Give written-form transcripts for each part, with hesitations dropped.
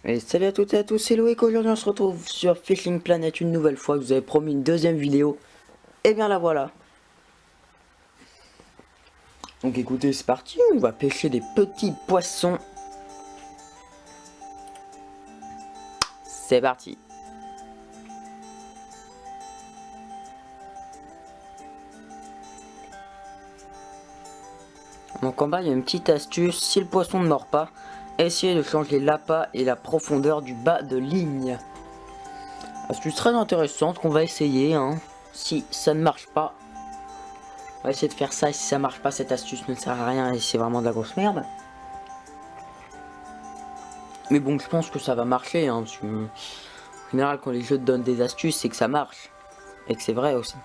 Et salut à toutes et à tous, c'est Loïc. Aujourd'hui on se retrouve sur Fishing Planet une nouvelle fois. Je vous avais promis une deuxième vidéo. Et bien la voilà. Donc écoutez, c'est parti, on va pêcher des petits poissons. C'est parti. Donc en bas il y a une petite astuce, si le poisson ne mord pas, essayez de changer l'appât et la profondeur du bas de ligne. Astuce très intéressante qu'on va essayer, hein. Si ça ne marche pas, on va essayer de faire ça, et si ça marche pas, cette astuce ne sert à rien et c'est vraiment de la grosse merde. Mais bon, je pense que ça va marcher, hein, parce que, en général, quand les jeux te donnent des astuces, c'est que ça marche. Et que c'est vrai aussi.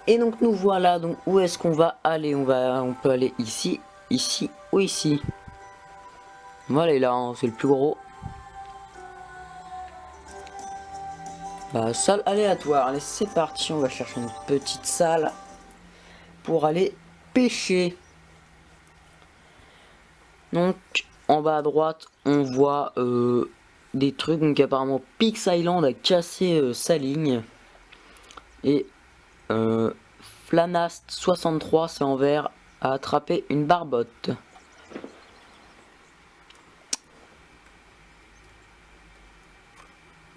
Et donc nous voilà, donc où est-ce qu'on va aller? On peut aller ici, ici ou ici. On va aller là, hein, c'est le plus gros. Bah, salle aléatoire, allez c'est parti, on va chercher une petite salle pour aller pêcher. Donc en bas à droite, on voit des trucs, donc apparemment Pix Island a cassé sa ligne. Et Flanast 63, c'est en vert, a attrapé une barbotte.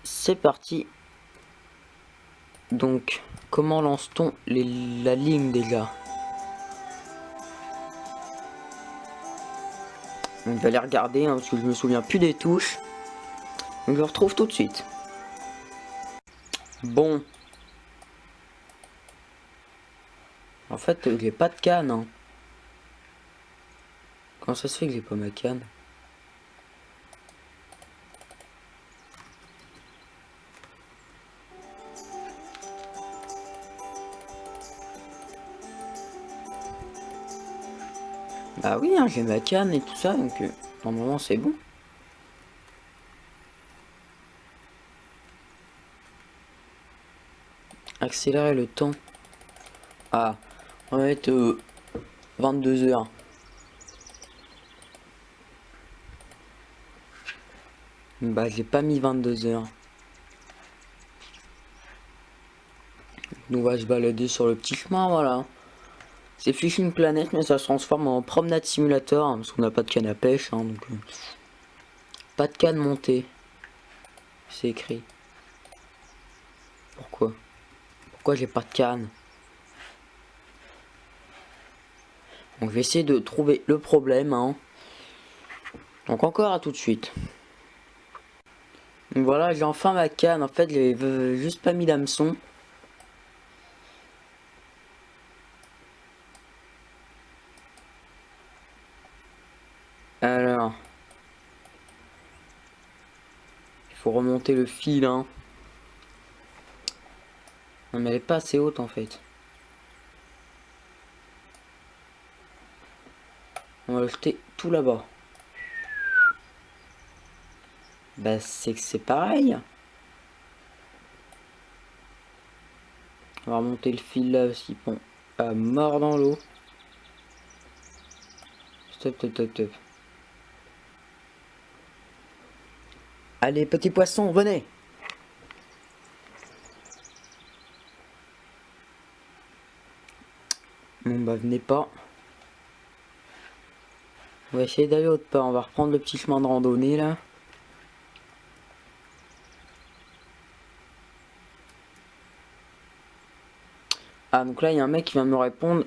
C'est parti. Donc, comment lance-t-on la ligne déjà? On va aller regarder, hein, parce que je me souviens plus des touches. Donc je retrouve tout de suite. Bon. En fait, j'ai pas de canne. Hein. Comment ça se fait que j'ai pas ma canne? Bah oui, hein, j'ai ma canne et tout ça, donc normalement c'est bon. Accélérer le temps. Ah, on va mettre 22 heures. Bah j'ai pas mis 22 heures. On va se balader sur le petit chemin, voilà. C'est Fishing Planet, mais ça se transforme en promenade simulator, hein, parce qu'on n'a pas de canne à pêche, hein, donc pas de canne montée. C'est écrit. Pourquoi? Pourquoi j'ai pas de canne? Donc je vais essayer de trouver le problème, hein. Donc encore à tout de suite. Donc voilà, j'ai enfin ma canne. En fait, j'ai juste pas mis d'hameçon. Alors, il faut remonter le fil, hein. Non mais elle est pas assez haute en fait. On va le jeter tout là-bas. Bah c'est que c'est pareil. On va remonter le fil là aussi. Bon, à mort dans l'eau. Stop, stop, stop, stop. Allez, petits poissons, venez. Bon bah venez pas. On va essayer d'aller autre part. On va reprendre le petit chemin de randonnée là. Ah donc là il y a un mec qui vient de me répondre.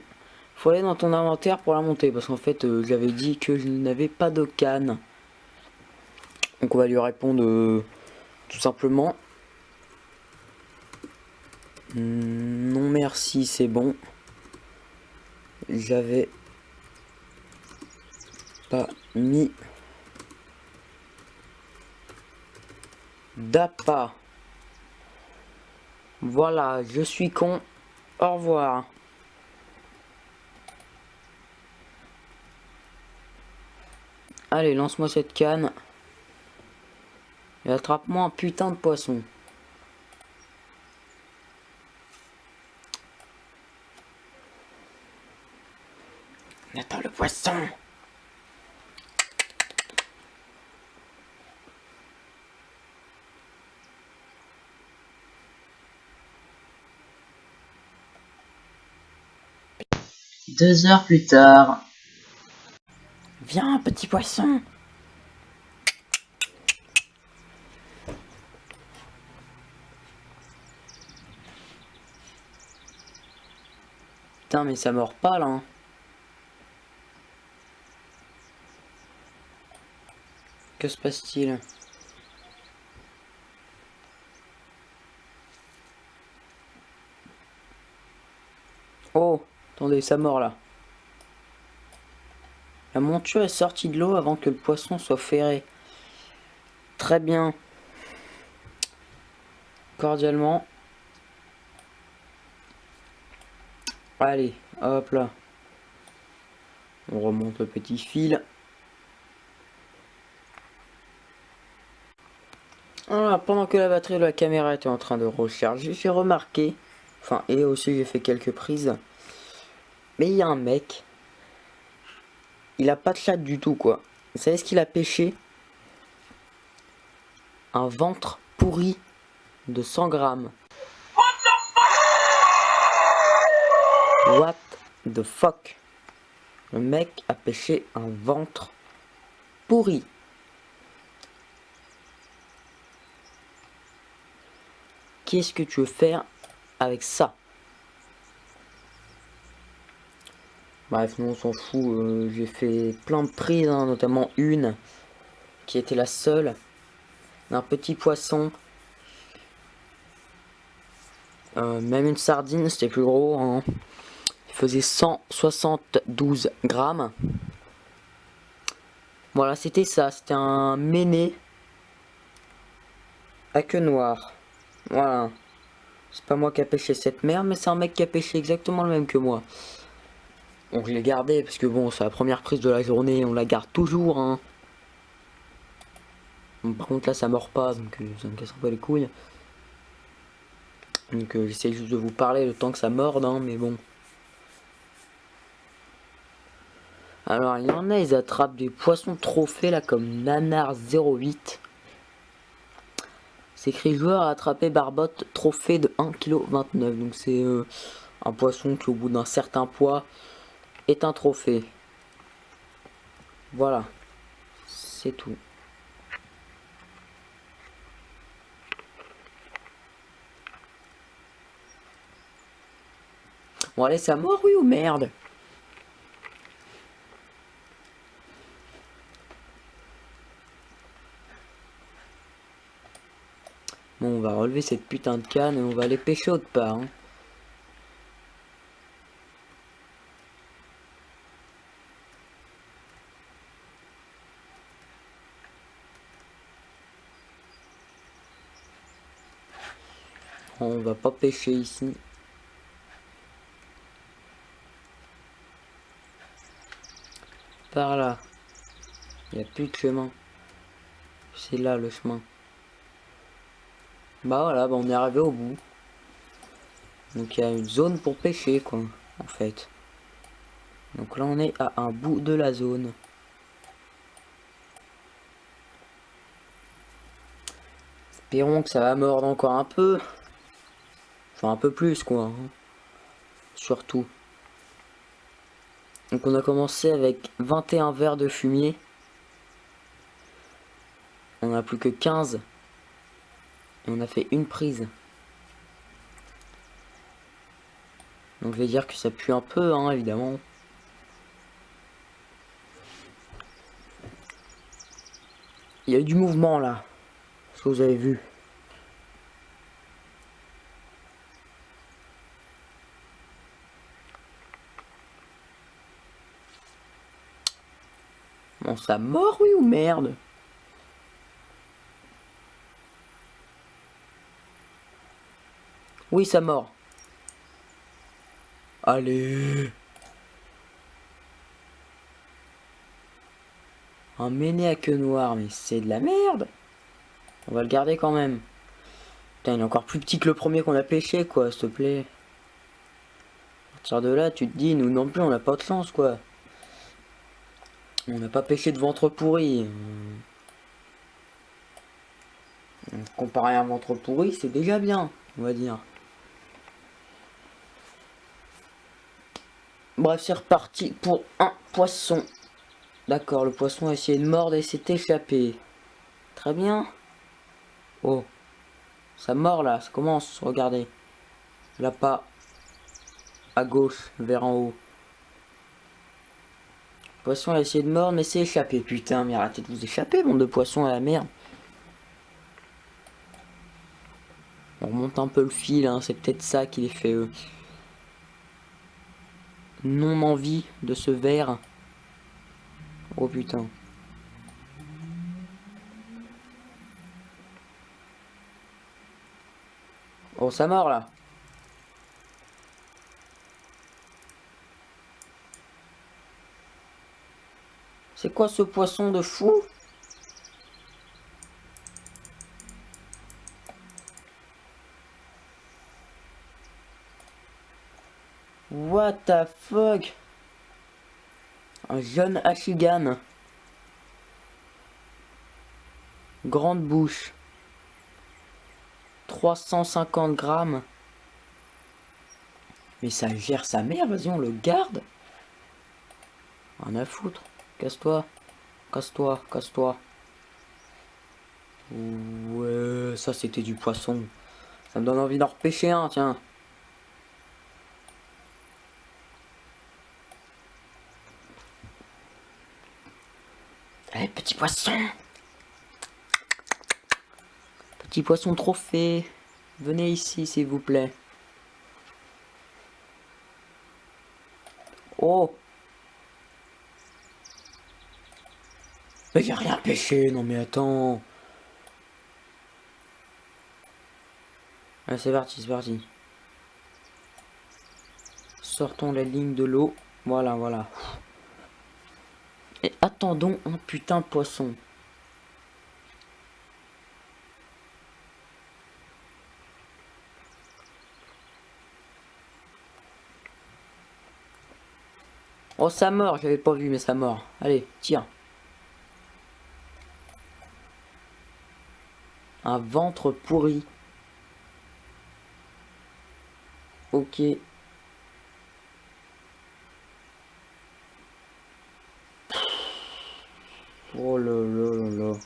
Faut aller dans ton inventaire pour la monter. Parce qu'en fait j'avais dit que je n'avais pas de canne. Donc on va lui répondre tout simplement. Non merci, c'est bon. J'avais pas mis d'appât. Voilà, je suis con. Au revoir. Allez, lance-moi cette canne. Et attrape-moi un putain de poisson. Attends le poisson. 2 heures plus tard. Viens, petit poisson. Putain, mais ça mord pas là. Hein. Que se passe-t-il? Oh, attendez, ça mord là. La monture est sortie de l'eau avant que le poisson soit ferré. Très bien. Cordialement. Allez, hop là. On remonte le petit fil. Alors, pendant que la batterie de la caméra était en train de recharger, j'ai remarqué, enfin, et aussi j'ai fait quelques prises, mais il y a un mec, il a pas de chatte du tout, quoi. Vous savez ce qu'il a pêché? Un ventre pourri de 100 grammes. What the fuck? Le mec a pêché un ventre pourri. Qu'est-ce que tu veux faire avec ça? Bref, nous on s'en fout. J'ai fait plein de prises, hein, notamment une qui était la seule d'un petit poisson. Même une sardine, c'était plus gros. Hein. Il faisait 172 grammes. Voilà, c'était ça. C'était un méné à queue noire. Voilà. C'est pas moi qui a pêché cette merde, mais c'est un mec qui a pêché exactement le même que moi. Donc je l'ai gardé parce que bon, c'est la première prise de la journée, on la garde toujours. Hein. Bon, par contre là, ça mord pas, donc ça me casse un peu les couilles. Donc j'essaie juste de vous parler le temps que ça morde, hein, mais bon. Alors il y en a, ils attrapent des poissons trophées là comme Nanar08. C'est écrit joueur a attrapé barbotte trophée de 1,29 kg. Donc c'est un poisson qui au bout d'un certain poids est un trophée. Voilà. C'est tout. Bon allez, ça mord oui ou merde? Bon, on va relever cette putain de canne et on va aller pêcher autre part. Hein. On va pas pêcher ici. Par là. Il n'y a plus de chemin. C'est là le chemin. Bah voilà, bah on est arrivé au bout. Donc il y a une zone pour pêcher quoi, en fait. Donc là on est à un bout de la zone. Espérons que ça va mordre encore un peu. Enfin un peu plus quoi. Hein. Surtout. Donc on a commencé avec 21 verres de fumier. On a plus que 15. Et on a fait une prise. Donc je vais dire que ça pue un peu, hein, évidemment. Il y a eu du mouvement là. Ce que vous avez vu. Bon, ça mord, oui ou merde? Oui, ça mord. Allez. Un méné à queue noire, mais c'est de la merde. On va le garder quand même. Putain, il est encore plus petit que le premier qu'on a pêché, quoi, s'il te plaît. À partir de là, tu te dis, nous non plus, on n'a pas de chance, quoi. On n'a pas pêché de ventre pourri. Comparé à un ventre pourri, c'est déjà bien, on va dire. Bref, c'est reparti pour un poisson. D'accord, le poisson a essayé de mordre et s'est échappé. Très bien. Oh, ça mord là, ça commence, regardez. Là pas. À gauche, vers en haut. Le poisson a essayé de mordre mais s'est échappé. Putain, mais arrêtez de vous échapper, bande de poissons à la merde. On remonte un peu le fil, hein, c'est peut-être ça qui les fait non envie de ce verre. Oh putain. Oh, ça mord là. C'est quoi ce poisson de fou? What the fuck? Un jeune Ashigan. Grande bouche. 350 grammes. Mais ça gère sa mère, vas-y on le garde. Rien à foutre. Casse-toi. Casse-toi, casse-toi. Ouais, ça c'était du poisson. Ça me donne envie d'en repêcher un, tiens. Allez, petit poisson. Petit poisson trophée. Venez ici, s'il vous plaît. Oh. Mais j'ai rien pêché, non mais attends. Allez, c'est parti, c'est parti. Sortons la ligne de l'eau. Voilà, voilà. Et attendons un putain de poisson. Oh, ça mord, j'avais pas vu, mais ça mord. Allez, tire. Un ventre pourri. Ok. Oh là là là là.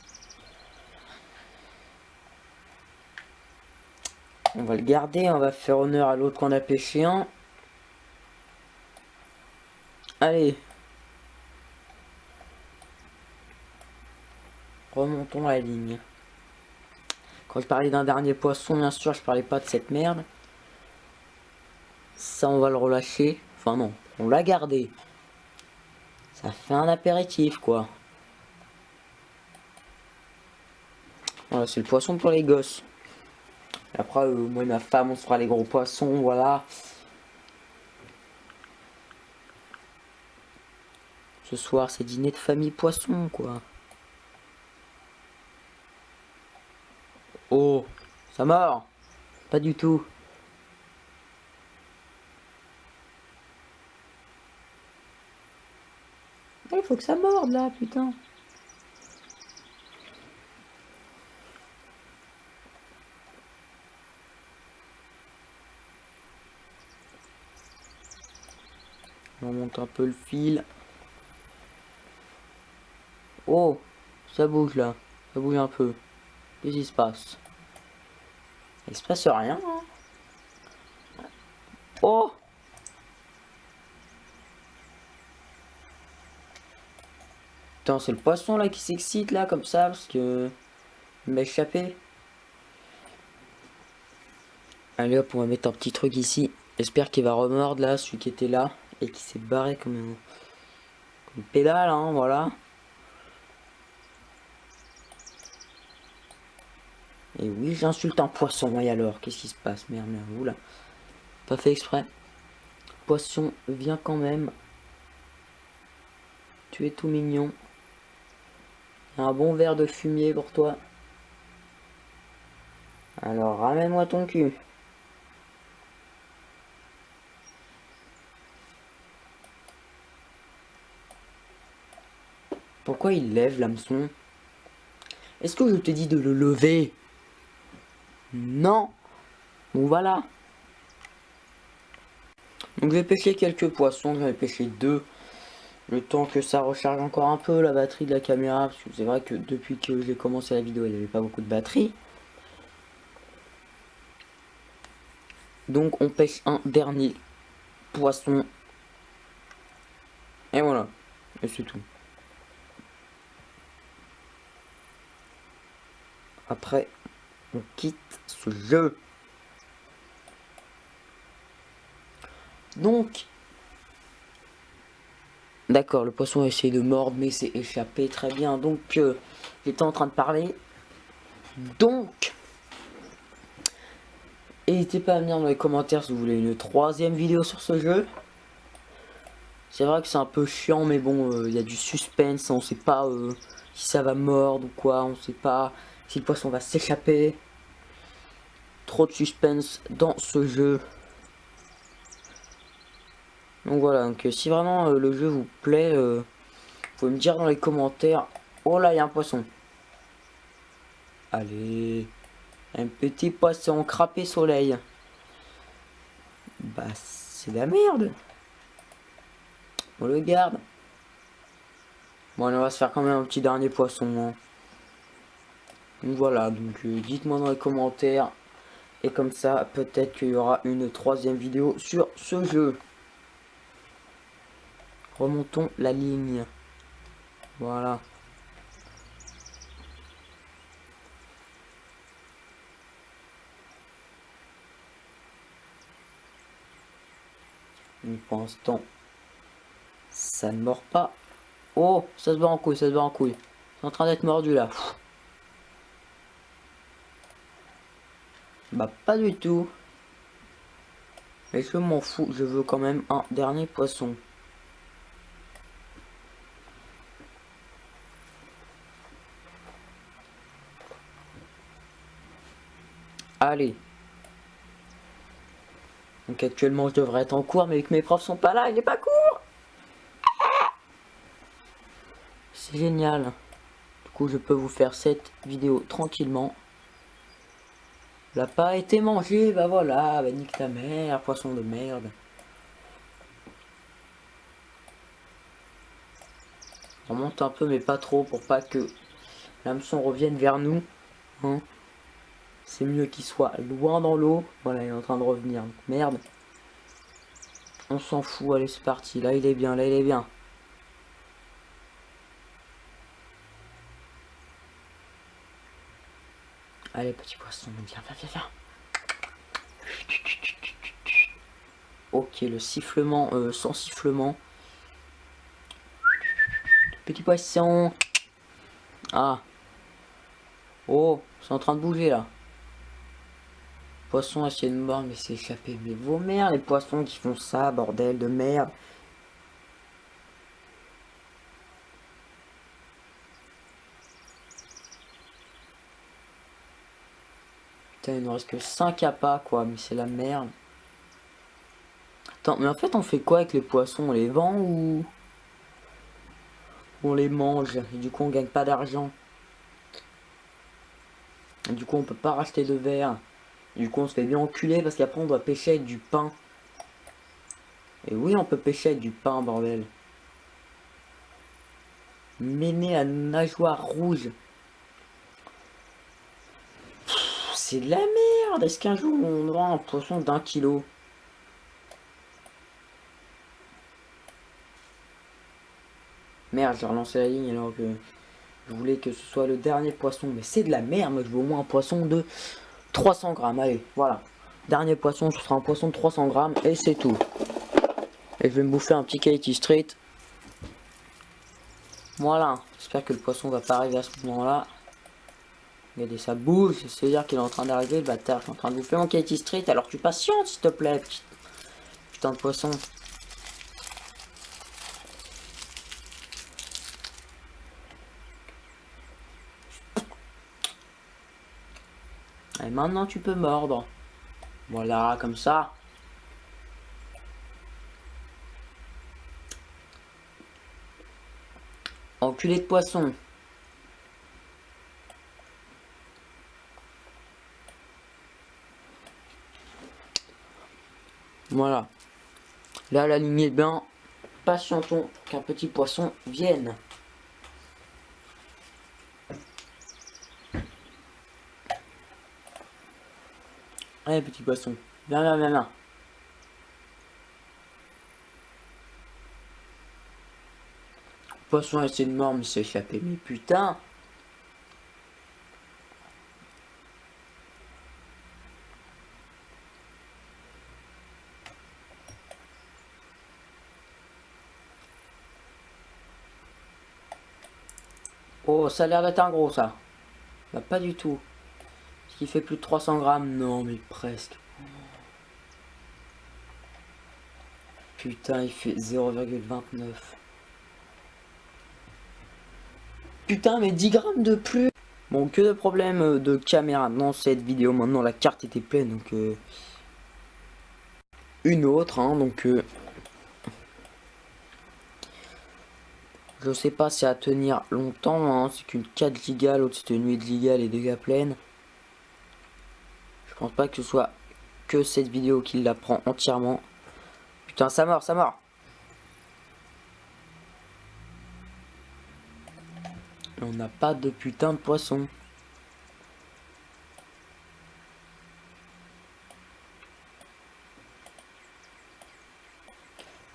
On va le garder, on va faire honneur à l'autre qu'on a pêché un. Allez. Remontons la ligne. Quand je parlais d'un dernier poisson, bien sûr, je parlais pas de cette merde. Ça, on va le relâcher. Enfin non, on l'a gardé. Ça fait un apéritif, quoi. Voilà, c'est le poisson pour les gosses. Et après, moi et ma femme, on se fera les gros poissons, voilà. Ce soir, c'est dîner de famille poisson, quoi. Oh, ça mord. Pas du tout. Il faut que ça morde, là, putain. On monte un peu le fil. Oh, ça bouge, là. Ça bouge un peu. Qu'est-ce qui se passe? Il se passe rien, hein. Oh! Putain, c'est le poisson là qui s'excite là comme ça parce que il m'a échappé. Allez hop, on va mettre un petit truc ici. J'espère qu'il va remordre là, celui qui était là et qui s'est barré comme une pédale, hein, voilà. Et oui, j'insulte un poisson, et alors, qu'est-ce qui se passe? Merde, merde, oula. Pas fait exprès. Poisson, viens quand même. Tu es tout mignon. Un bon verre de fumier pour toi. Alors, ramène-moi ton cul. Pourquoi il lève l'hameçon? Est-ce que je te dis de le lever? Non. Donc voilà. Donc j'ai pêché quelques poissons, j'en ai pêché 2. Le temps que ça recharge encore un peu la batterie de la caméra, parce que c'est vrai que depuis que j'ai commencé la vidéo, il n'y avait pas beaucoup de batterie. Donc on pêche un dernier poisson. Et voilà. Et c'est tout. Après, on quitte ce jeu. Donc, d'accord, le poisson a essayé de mordre, mais s'est échappé très bien. Donc, j'étais en train de parler. Donc, n'hésitez pas à me dire dans les commentaires si vous voulez une 3e vidéo sur ce jeu. C'est vrai que c'est un peu chiant, mais bon, il y a du suspense. On sait pas si ça va mordre ou quoi. On sait pas si le poisson va s'échapper. Trop de suspense dans ce jeu. Donc voilà, donc si vraiment le jeu vous plaît, vous pouvez me dire dans les commentaires. Oh là, il y a un poisson. Allez, un petit poisson crapé soleil. Bah, c'est de la merde. On le garde. Bon, allez, on va se faire quand même un petit dernier poisson. Hein. Donc voilà, donc dites-moi dans les commentaires. Et comme ça, peut-être qu'il y aura une 3e vidéo sur ce jeu. Remontons la ligne. Voilà. Donc pour l'instant, ça ne mord pas. Oh, ça se bat en couille, ça se bat en couille. C'est en train d'être mordu là. Bah pas du tout. Mais je m'en fous, je veux quand même un dernier poisson. Allez. Donc actuellement je devrais être en cours, mais vu que mes profs sont pas là, il n'est pas court. C'est génial. Du coup je peux vous faire cette vidéo tranquillement. L'appât a été mangé, bah voilà, bah nique ta mère, poisson de merde. On monte un peu mais pas trop pour pas que l'hameçon revienne vers nous. Hein. C'est mieux qu'il soit loin dans l'eau. Voilà, il est en train de revenir. Merde. On s'en fout, allez c'est parti. Là il est bien, là il est bien. Allez petit poisson, viens, viens, viens, viens. Ok, le sifflement sans sifflement. Petit poisson. Ah. Oh, c'est en train de bouger là. Poisson a essayé de mordre mais c'est échappé. Mais vos mères les poissons qui font ça, bordel de merde. Putain, il ne reste que 5 appâts quoi, mais c'est la merde. Attends, mais en fait on fait quoi avec les poissons? On les vend ou on les mange? Et du coup on gagne pas d'argent. Du coup on peut pas racheter de verre. Du coup on se fait bien enculer parce qu'après on doit pêcher avec du pain. Et oui on peut pêcher avec du pain bordel. Méné à nageoire rouge. C'est de la merde. Est-ce qu'un jour on aura un poisson d'1 kilo? Merde, j'ai relancé la ligne alors que je voulais que ce soit le dernier poisson. Mais c'est de la merde, moi je veux au moins un poisson de 300 grammes. Allez, voilà. Dernier poisson, ce sera un poisson de 300 grammes et c'est tout. Et je vais me bouffer un petit Katy Street. Voilà. J'espère que le poisson va pas arriver à ce moment-là. Regardez, ça bouge. C'est-à-dire qu'il est en train d'arriver, le bâtard. Je suis en train de bouffer mon Katy Street. Alors tu patientes, s'il te plaît. Putain de poisson. Et maintenant tu peux mordre. Voilà, comme ça. Enculé de poisson. Voilà. Là, la ligne est bien. Patientons pour qu'un petit poisson vienne. Allez, petit poisson. Viens, viens, viens, viens. Le poisson essaie de mordre, mais s'est échappé. Mais putain. Oh, ça a l'air d'être un gros, ça. Bah, pas du tout. Est-ce qu'il fait plus de 300 grammes? Non, mais presque. Putain, il fait 0,29. Putain, mais 10 grammes de plus. Bon, que de problèmes de caméra dans cette vidéo. Maintenant, la carte était pleine, donc... une autre, hein, donc... je sais pas si à tenir longtemps, hein, c'est qu'une 4 giga, l'autre c'était une 8 giga, elle est déjà pleine. Je pense pas que ce soit que cette vidéo qui la prend entièrement. Putain, ça mord, ça mord. On n'a pas de putain de poisson.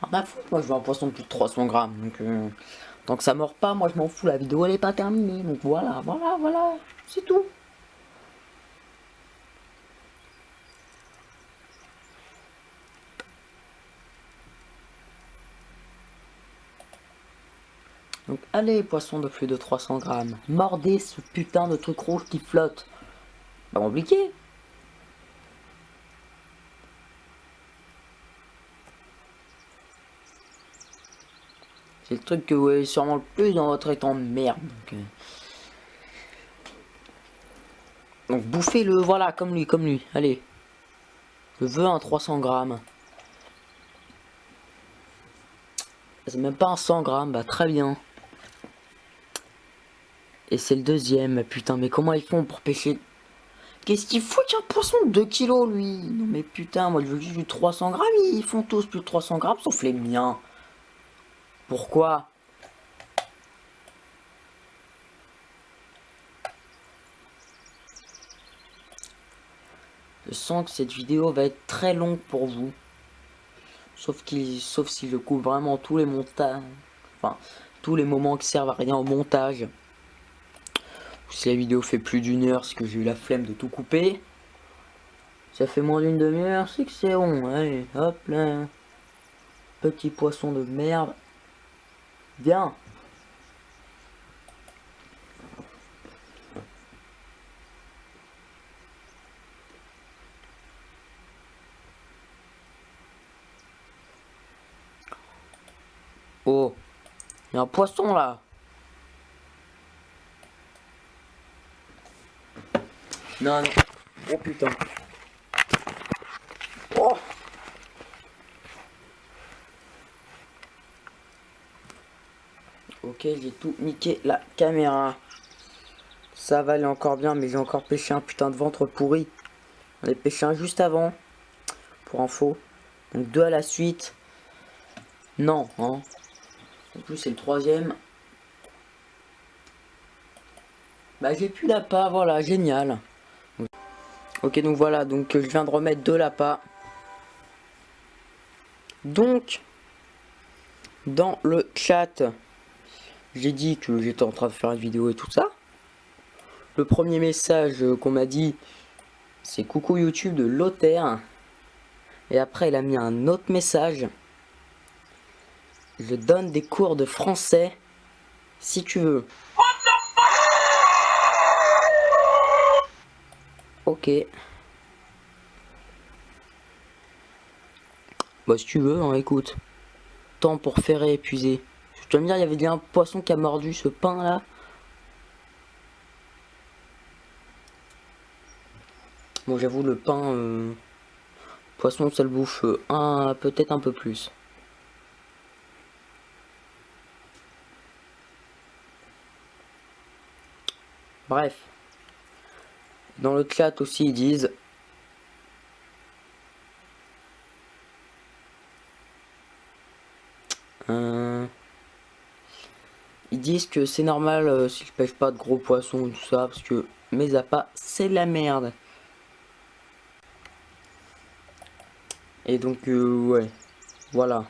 Ah bah fou, moi je veux un poisson de plus de 300 grammes, donc tant que ça mord pas, moi je m'en fous, la vidéo elle est pas terminée, donc voilà, voilà, voilà, c'est tout. Donc allez, poisson de plus de 300 grammes, mordez ce putain de truc rouge qui flotte. Pas compliqué. C'est le truc que vous avez sûrement le plus dans votre étang de merde. Donc bouffez-le, voilà, comme lui, comme lui. Allez. Je veux un 300 grammes. C'est même pas un 100 grammes, bah très bien. Et c'est le deuxième, putain, mais comment ils font pour pêcher? Qu'est-ce qu'il fout qu'un poisson de 2 kilos, lui? Non mais putain, moi je veux juste du 300 grammes, ils font tous plus de 300 grammes, sauf les miens. Pourquoi? Je sens que cette vidéo va être très longue pour vous. Sauf si je coupe vraiment tous les montages. Enfin, tous les moments qui servent à rien au montage. Si la vidéo fait plus d'une heure, c'est que j'ai eu la flemme de tout couper. Ça fait moins d'une demi-heure, c'est que c'est bon. Allez, hop là. Petit poisson de merde. Viens. Oh, il y a un poisson là. Non, non. Oh putain. Oh. Ok, j'ai tout niqué la caméra. Ça va aller encore bien, mais j'ai encore pêché un putain de ventre pourri. J'en ai pêché un juste avant. Pour info. Donc deux à la suite. Non, hein. En plus c'est le troisième. Bah j'ai plus l'appât, voilà, génial. Ok, donc voilà, donc je viens de remettre deux l'appât. Donc, dans le chat, j'ai dit que j'étais en train de faire une vidéo et tout ça. Le premier message qu'on m'a dit, c'est coucou YouTube de Lothaire. Et après, il a mis un autre message. Je donne des cours de français si tu veux. Ok. Bah si tu veux, hein, écoute. Temps pour faire et épuiser. Je dois me dire, il y avait bien un poisson qui a mordu ce pain là. Bon, j'avoue, le pain, poisson, ça le bouffe peut-être un peu plus. Bref. Dans le chat aussi, ils disent ils disent que c'est normal si je pêche pas de gros poissons et tout ça, parce que mes appâts, c'est de la merde. Et donc, ouais, voilà.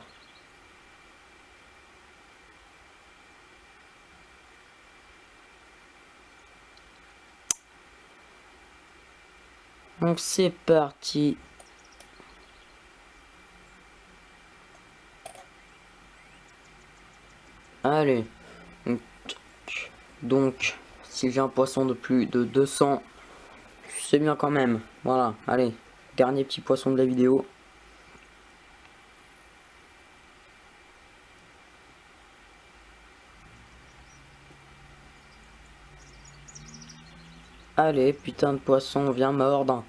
Donc c'est parti. Allez. Donc, si j'ai un poisson de plus de 200, c'est bien quand même. Voilà, allez. Dernier petit poisson de la vidéo. Allez, putain de poisson, viens mordre.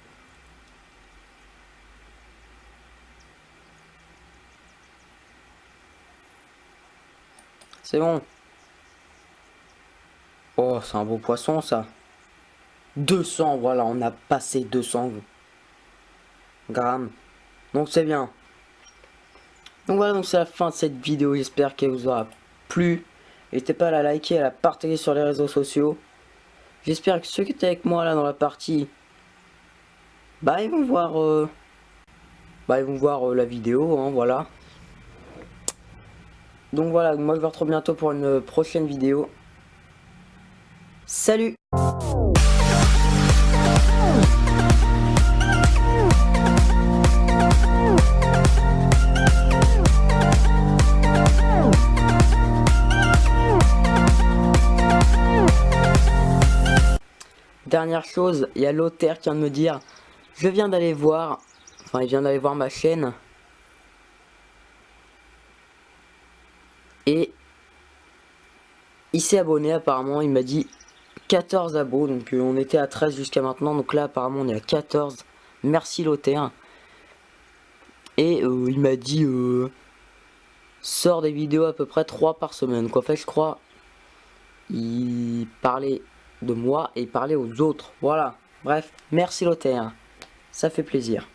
C'est bon. Oh, c'est un beau poisson ça. 200, voilà, on a passé 200 grammes. Donc c'est bien. Donc voilà, donc c'est la fin de cette vidéo. J'espère qu'elle vous aura plu. N'hésitez pas à la liker, à la partager sur les réseaux sociaux. J'espère que ceux qui étaient avec moi là dans la partie, bah ils vont voir, la vidéo, hein, voilà. Donc voilà, moi je vous retrouve bientôt pour une prochaine vidéo. Salut! Dernière chose, il y a Lothaire qui vient de me dire, je viens d'aller voir, enfin il vient d'aller voir ma chaîne. Et il s'est abonné apparemment, il m'a dit 14 abos, donc on était à 13 jusqu'à maintenant, donc là apparemment on est à 14. Merci Lothaire. Et il m'a dit, sort des vidéos à peu près 3 par semaine, quoi. En fait je crois, il parlait de moi et il parlait aux autres, voilà. Bref, merci Lothaire, ça fait plaisir.